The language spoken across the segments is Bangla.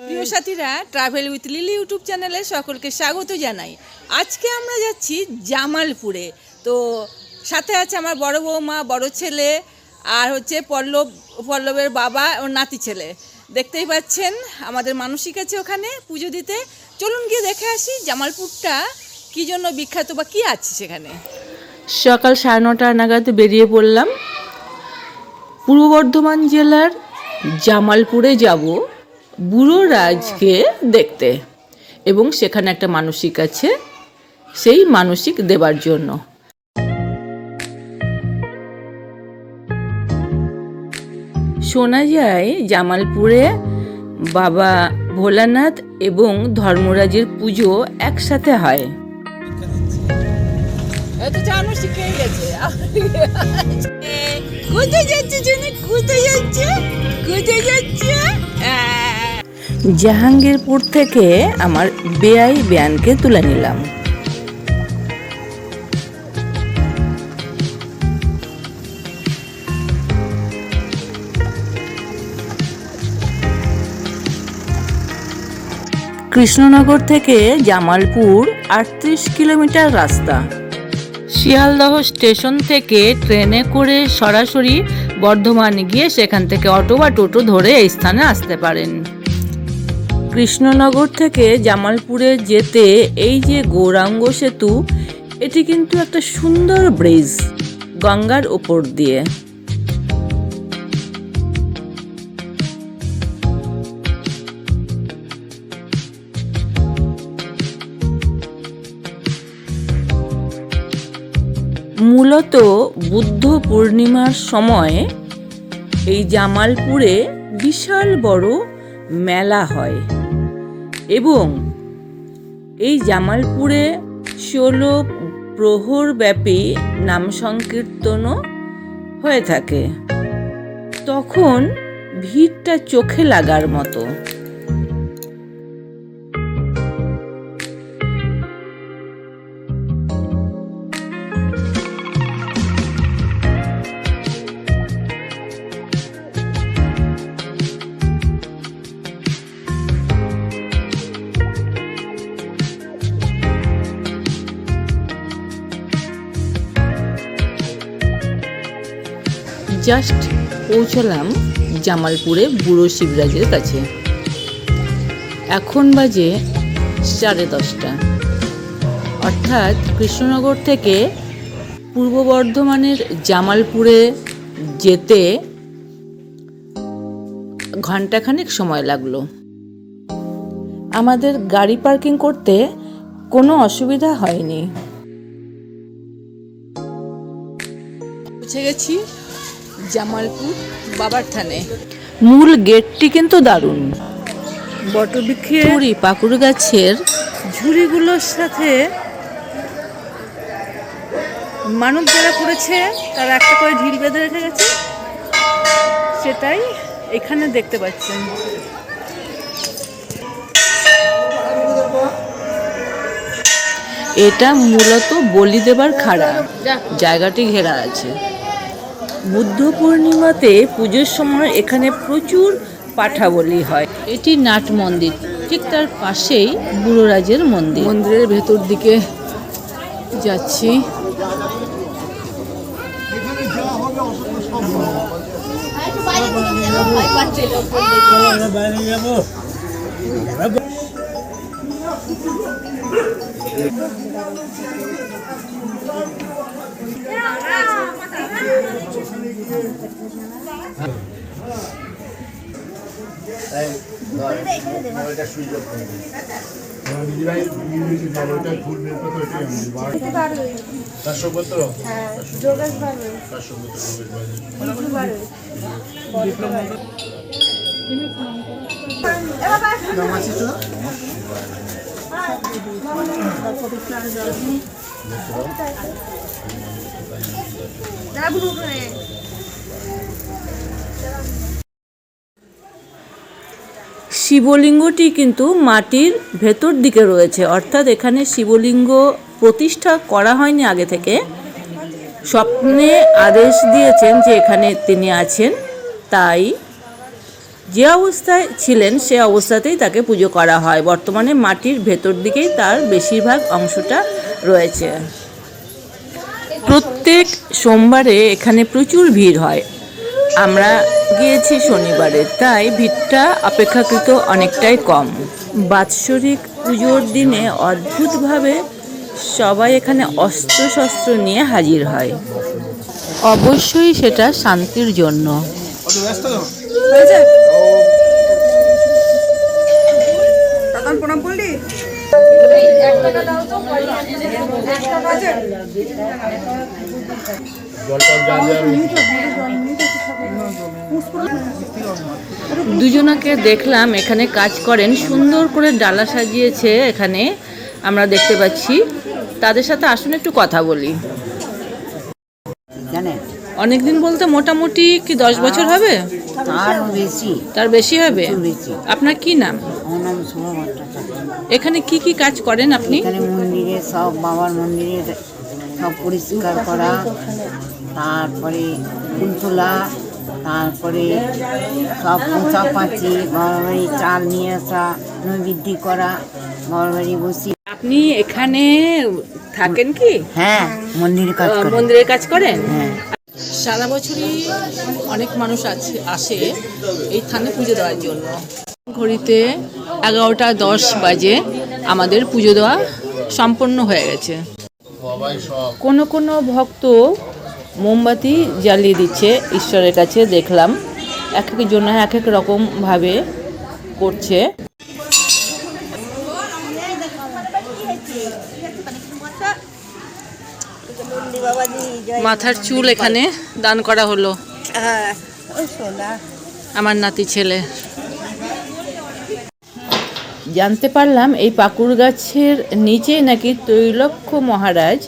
প্রিয় সাথীরা, ট্রাভেল উইথ লিলি ইউটিউব চ্যানেলে সকলকে স্বাগত জানাই। আজকে আমরা যাচ্ছি জামালপুরে। তো সাথে আছে আমার বড় বৌমা, বড় ছেলে, আর হচ্ছে পল্লবের বাবা ও নাতি ছেলে। দেখতেই পাচ্ছেন আমাদের মানসিক আছে ওখানে পুজো দিতে। চলুন গিয়ে দেখে আসি জামালপুরটা কী জন্য বিখ্যাত বা কী আছে সেখানে। সকাল 9:30 নাগাদ বেরিয়ে পড়লাম। পূর্ব বর্ধমান জেলার জামালপুরে যাব বুড়ো রাজকে দেখতে, এবং সেখানে একটা মানসিক আছে, সেই মানসিক দেবার জন্য। শোনা যায় জামালপুরে বাবা ভোলানাথ এবং ধর্মরাজের পুজো একসাথে হয়। জাহাঙ্গীরপুর থেকে আমার বেয়াই বেয়ানকে তুলে নিলাম। কৃষ্ণনগর থেকে জামালপুর 38 কিলোমিটার রাস্তা। শিয়ালদহ স্টেশন থেকে ট্রেনে করে সরাসরি বর্ধমান গিয়ে সেখান থেকে অটো বা টোটো ধরে এই স্থানে আসতে পারেন। কৃষ্ণনগর থেকে জামালপুরে যেতে এই যে গৌরাঙ্গ সেতু, এটি কিন্তু একটা সুন্দর ব্রিজ গঙ্গার উপর দিয়ে। মূলত বুদ্ধ পূর্ণিমার সময় এই জামালপুরে বিশাল বড় মেলা হয়, এবং এই জামালপুরে 16 প্রহর ব্যাপী নাম সংকীর্তনও হয়ে থাকে। তখন ভিড়টা চোখে লাগার মতো। জাস্ট পৌঁছলাম জামালপুরে বুড়ো শিবরাজের কাছে। এখন বাজে 10:30, অর্থাৎ কৃষ্ণনগর থেকে পূর্ব বর্ধমানের জামালপুরে যেতে ঘন্টাখানেক সময় লাগলো। আমাদের গাড়ি পার্কিং করতে কোনো অসুবিধা হয়নি। পৌঁছে গেছি জামালপুর বাবার থানে। মূল গেটটি কিন্তু দারুণ। বটবৃক্ষের পাকুড় গাছের ঝুড়িগুলোর সাথে মানুষ যারা করেছে তারা একটা করে ঢিল বেঁধে রেখে গেছে, সেটাই এখানে দেখতে পাচ্ছেন। এটা মূলত বলি দেবার খাড়া, জায়গাটি ঘেরা আছে। বুদ্ধ পূর্ণিমাতে পুজোর সময় এখানে প্রচুর পাঠা বলি হয়। এটি নাট মন্দির, ঠিক তার পাশেই বুড়োরাজের মন্দির। মন্দিরের ভেতর দিকে যাচ্ছি। শিবলিঙ্গটি কিন্তু মাটির ভেতর দিকে রয়েছে, অর্থাৎ এখানে শিবলিঙ্গ প্রতিষ্ঠা করা হয়নি আগে থেকে। স্বপ্নে আদেশ দিয়েছেন যে এখানে তিনি আছেন, তাই যে অবস্থায় ছিলেন সে অবস্থাতেই তাকে পুজো করা হয়। বর্তমানে মাটির ভেতর দিকেই তার বেশিরভাগ অংশটা রয়েছে। প্রত্যেক সোমবারে এখানে প্রচুর ভিড় হয়। আমরা গিয়েছি শনিবারে, তাই ভিড়টা অপেক্ষাকৃত অনেকটাই কম। বাৎসরিক পুজোর দিনে অদ্ভুতভাবে সবাই এখানে অস্ত্র শস্ত্র নিয়ে হাজির হয়। অবশ্যই সেটা শান্তির জন্য। দুজনাকে দেখলাম এখানে কাজ করেন, সুন্দর করে ডালা সাজিয়েছে এখানে আমরা দেখতে পাচ্ছি। তাদের সাথে আসুন একটু কথা বলি। অনেকদিন বলতে মোটামুটি কি 10 বছর হবে? তার বেশি হবে। আপনার কি নাম? এখানে কি কি কাজ করেন আপনি? এখানে মন্দিরে সব বাবার মন্দিরে সব পরিষ্কার করা, তারপরে ফুল তোলা, তারপরে সব পোঁচা পাঁচি, বাবার বাড়ি চাল নিয়ে আসা, নৈবেদ্য করা, বাবার বাড়ি বসি। আপনি এখানে থাকেন কি? হ্যাঁ, মন্দিরে কাজ করি। মন্দিরের কাজ করেন? হ্যাঁ। সারা বছরই অনেক মানুষ আসে এই থানে পুজো দেওয়ার জন্য। ঘড়িতে 11:10 বাজে আমাদের পুজো দেওয়া সম্পন্ন হয়ে গেছে। কোনো কোনো ভক্ত মোমবাতি জ্বালিয়ে দিচ্ছে ঈশ্বরের কাছে, দেখলাম এক এক জন এক এক রকমভাবে করছে। মাথার চুল এখানে দান করা হলো আমার নাতি ছেলে। জানতে পারলাম এই পাকুড় গাছের নিচে নাকি ত্রৈলোক্য মহারাজ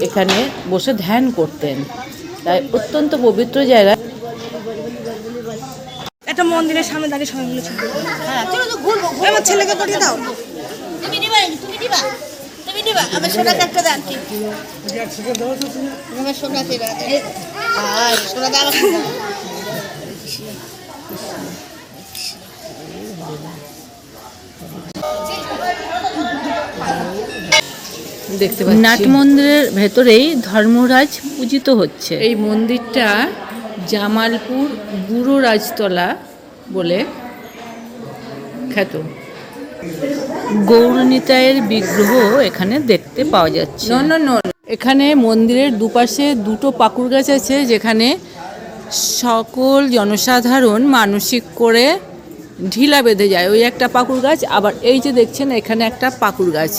এখানে বসে ধ্যান করতেন, তাই অত্যন্ত পবিত্র জায়গা। একটা মন্দিরের সামনে দাঁড়িয়ে সবাই মিলে ছবি। হ্যাঁ, চলো তো ঘুরবো। আমার ছেলেকে করিয়ে দাও। তুমি দিবা, তুমি দিবা, তুমি দিবা। আমার সোনাকে একটা দাও। আমার সোনাকে দাও। আর সোনা দাও। দেখতে পাচ্ছি নাট মন্দিরের ভেতরেই ধর্মরাজ পূজিত হচ্ছে। এই মন্দিরটা জামালপুর বুড়ো রাজতলা বলে খ্যাত। গৌরনিতায়ের বিগ্রহ এখানে দেখতে পাওয়া যাচ্ছে। এখানে মন্দিরের দুপাশে দুটো পাকুড় গাছ আছে, যেখানে সকল জনসাধারণ মানসিক করে ঢিলা বেঁধে যায়। ওই একটা পাকুড় গাছ, আবার এই যে দেখছেন এখানে একটা পাকুড় গাছ।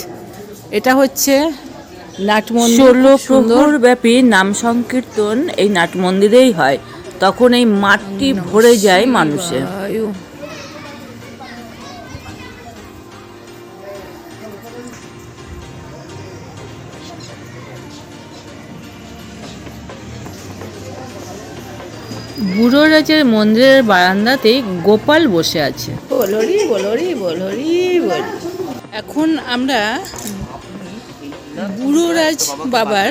এটা হচ্ছে নাট মন্দির। 16 প্রহর ব্যাপী নাম সংকীর্তন এই নাট মন্দিরেই হয়। তখন এই মাঠটি ভরে যায় মানুষে। বুড়ো রাজের মন্দিরের বারান্দাতেই গোপাল বসে আছে। বলরি বলরি বলরি বল। এখন আমরা বুড়ো রাজ বাবার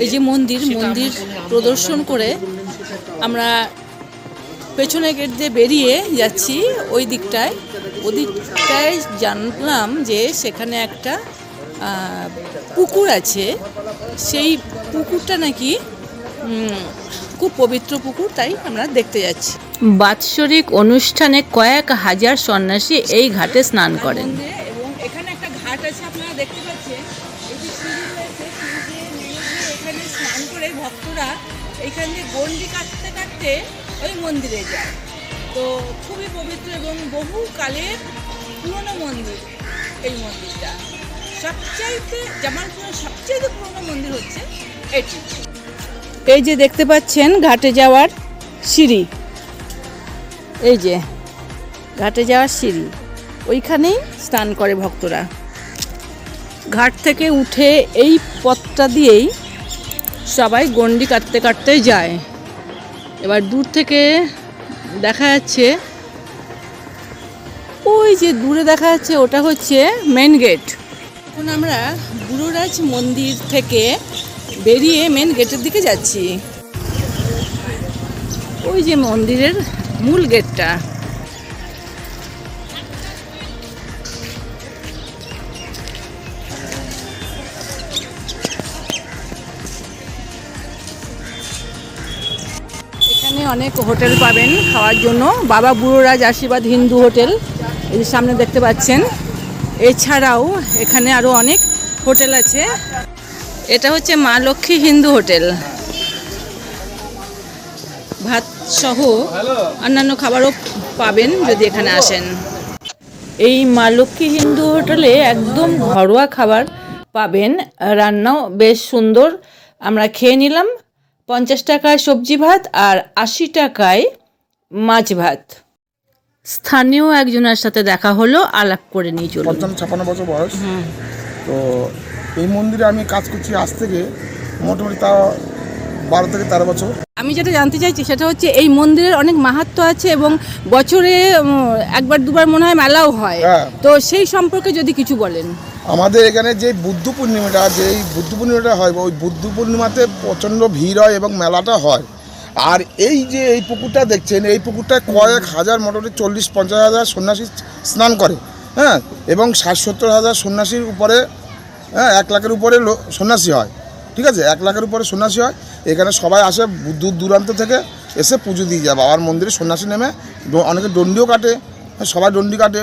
এই যে মন্দির প্রদর্শন করে আমরা পেছনে গেট দিয়ে বেরিয়ে যাচ্ছি। ওই দিকটায় জানলাম যে সেখানে একটা পুকুর আছে। সেই পুকুরটা নাকি খুব পবিত্র পুকুর, তাই আমরা দেখতে যাচ্ছি। বাৎসরিক অনুষ্ঠানে কয়েক হাজার সন্ন্যাসী এই ঘাটে স্নান করেন। এবং এখানে একটা ঘাট আছে, আপনারা দেখতে পাচ্ছেন। এই যে সিঁড়ি রয়েছে, এখানে স্নান করে ভক্তরা এখান দিয়ে গন্ডি কাটতে কাটতে ওই মন্দিরে যায়। তো খুবই পবিত্র এবং বহু কালের পুরনো মন্দির এই মন্দিরটা। জামালপুরের সবচাইতে পুরনো মন্দির হচ্ছে এটি। এই যে দেখতে পাচ্ছেন ঘাটে যাওয়ার সিঁড়ি, এই যে ঘাটে যাওয়ার সিঁড়ি, ওইখানেই স্নান করে ভক্তরা। ঘাট থেকে উঠে এই পথটা দিয়েই সবাই গন্ডি কাটতে কাটতে যায়। এবার দূর থেকে দেখা যাচ্ছে, ওই যে দূরে দেখা যাচ্ছে ওটা হচ্ছে মেন গেট। এখন আমরা বুড়োরাজ মন্দির থেকে বেরিয়ে মেন গেটের দিকে যাচ্ছি। ওই যে মন্দিরের মূল গেটটা। এখানে অনেক হোটেল পাবেন খাওয়ার জন্য। বাবা বুড়োরাজ আশীর্বাদ হিন্দু হোটেল এই যে সামনে দেখতে পাচ্ছেন। এছাড়াও এখানে আরও অনেক হোটেল আছে। এটা হচ্ছে মা লক্ষ্মী হিন্দু হোটেল। ভাত সহ অন্যান্য খাবারও পাবেন যদি এখানে আসেন। এই মা লক্ষ্মী হিন্দু হোটেলে একদম ঘরোয়া খাবার পাবেন, রান্নাও বেশ সুন্দর। আমরা খেয়ে নিলাম 50 টাকায় সবজি ভাত আর 80 টাকায় মাছ ভাত। স্থানীয় একজনের সাথে দেখা হলো, আলাপ করে নিয়ে চলুন। 55 বছর বয়স। তো এই মন্দিরে আমি কাজ করছি আজ থেকে মোটামুটি তাও 12 থেকে 13 বছর। আমি যেটা জানতে চাইছি সেটা হচ্ছে এই মন্দিরের অনেক মাহাত্ম্য আছে এবং বছরে একবার দুবার মনে হয় মেলাও হয়। হ্যাঁ। তো সেই সম্পর্কে যদি কিছু বলেন। আমাদের এখানে যে বুদ্ধ পূর্ণিমাটা হয়, ওই বুদ্ধ পূর্ণিমাতে প্রচণ্ড ভিড় হয় এবং মেলাটা হয়। আর এই যে এই পুকুরটা দেখছেন, এই পুকুরটায় কয়েক হাজার, মোটামুটি 40-50 হাজার সন্ন্যাসী স্নান করে। হ্যাঁ, এবং 60-70 হাজার সন্ন্যাসীর উপরে, 1 লাখের উপরে সন্ন্যাসী হয়। ঠিক আছে, 1 লাখের উপরে সন্ন্যাসী হয়। এখানে সবাই আসে দূর দূরান্ত থেকে এসে পুজো দিয়ে যায়। বাবার মন্দিরে সন্ন্যাসী নেমে অনেকে দণ্ডিও কাটে, সবাই দণ্ডি কাটে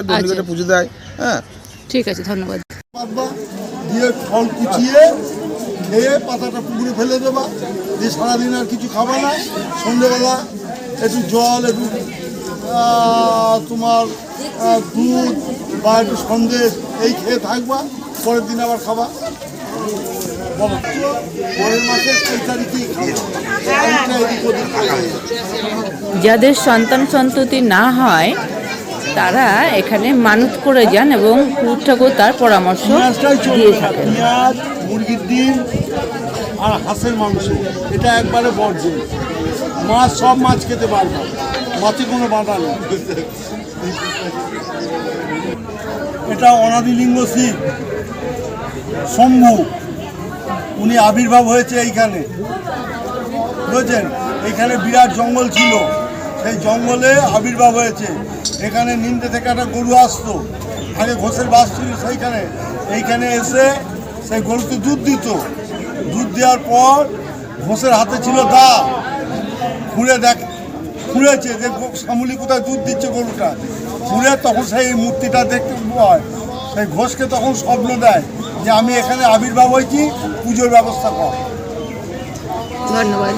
পুজো দেয়। হ্যাঁ, ঠিক আছে, ধন্যবাদ। দিয়ে ফল কুচিয়ে খেয়ে পাতাটা পুকুরে ফেলে দেবা, দিয়ে সারাদিন আর কিছু খাবা না। সন্ধ্যেবেলা একটু জল, একটু তোমার দুধ বা একটু সন্দেশ এই খেয়ে থাকবা, পরের দিন আবার খাবা। বলো, পরের মাসের 6 তারিখেই খাবা। যাদের সন্তান সন্ততি না হয় তারা এখানে মানত করে যান এবং পুরুষ ঠাকুর তার পরামর্শ দিয়ে থাকেন। পেঁয়াজ, মুরগির ডিম আর হাঁসের মাংস এটা একবারে বর্জন। মাছ, সব মাছ খেতে পারবে, মাছে কোনো বাধা নেই। এটা অনাদিলিঙ্গ শিব শম্ভু, উনি আবির্ভাব হয়েছে এইখানে, বুঝেছেন। এইখানে বিরাট জঙ্গল ছিল, সেই জঙ্গলে আবির্ভাব হয়েছে। এখানে নিন্দে থেকে একটা গরু আসতো, আগে ঘোষের বাস ছিল সেইখানে। এইখানে এসে সেই গরুতে দুধ দিত। দুধ দেওয়ার পর ঘোষের হাতে ছিল দা, খুঁড়েছে যে শ্যামলি কোথায় দুধ দিচ্ছে গরুটা, খুঁড়ে তখন সেই মূর্তিটা দেখতে হয়। সেই ঘোষকে তখন স্বপ্ন দেয় যে আমি এখানে আবির্ভাব হয়েছি, পুজোর ব্যবস্থা কর। ধন্যবাদ।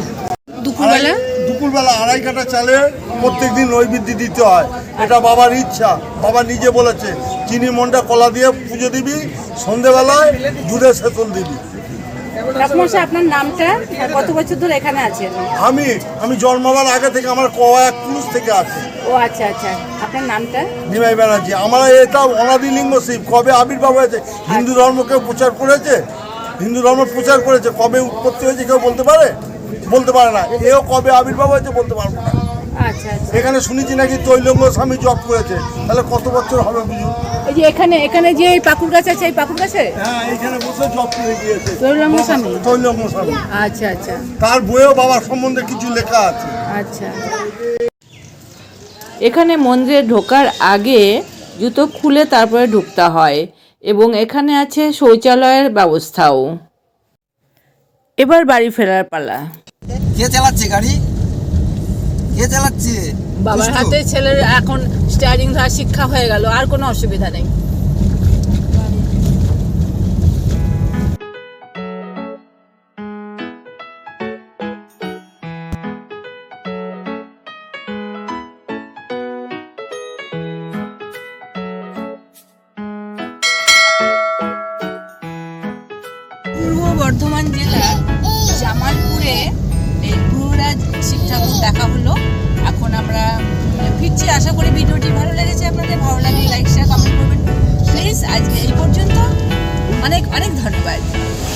দুপুরবেলা 2.5 কাঠা চালে প্রত্যেকদিন নৈবেদ্য দিতে হয়। এটা বাবার ইচ্ছা, বাবা নিজে বলেছে চিনি মন্ডা কলা দিয়ে পুজো দিবি, সন্ধেবেলায় দুধের সেতল দিবি। আপনার নামটা, কত বছর ধরে এখানে আছেন? আমি জন্মাবার আগে থেকে আমার কয়েক পুরুষ থেকে আছে। ও আচ্ছা আচ্ছা, আপনার নামটা? নিমাই ব্যানার্জি। আমরা এটা অনাদিলিঙ্গ শিব কবে আবির্ভাব হয়েছে, হিন্দু ধর্মকে প্রচার করেছে, হিন্দু ধর্ম প্রচার করেছে। কবে উৎপত্তি হয়েছে কেউ বলতে পারে না। এও কবে আবির্ভাব হয়েছে বলতে পারবো না। আচ্ছা আচ্ছা। এখানে শুনেছি নাকি তৈলঙ্গ স্বামী জপ করেছে, তাহলে কত বছর হবে বুঝুন। এই যে এখানে যে এই পাকুর গাছ আছে, এই পাকুর গাছে হ্যাঁ, এইখানে বসে জপ করে গিয়েছে তৈলঙ্গ স্বামী। তৈলঙ্গ স্বামী। আচ্ছা আচ্ছা। তার বইয়েও বাবার সম্বন্ধে কিছু লেখা আছে। আচ্ছা। এখানে মন্দিরে ঢোকার আগে জুতো খুলে তারপরে ঢুকতে হয় এবং এখানে আছে শৌচালয়ের ব্যবস্থাও। এবার বাড়ি ফেরার পালা। কে চালাচ্ছে গাড়ি? কে চালাচ্ছে? বাবার হাতে ছেলের এখন স্টিয়ারিং ধরা শিক্ষা হয়ে গেল, আর কোনো অসুবিধা নেই। পূর্ব বর্ধমান জেলার জামালপুরে এই বুড়োরাজ শিব ঠাকুর দেখা হলো। এখন আমরা ফিরছি। আশা করি ভিডিওটি ভালো লেগেছে আপনাদের। ভালো লাগলে লাইক শেয়ার কমেন্ট করবেন প্লিজ। আজকে এই পর্যন্ত, অনেক অনেক ধন্যবাদ।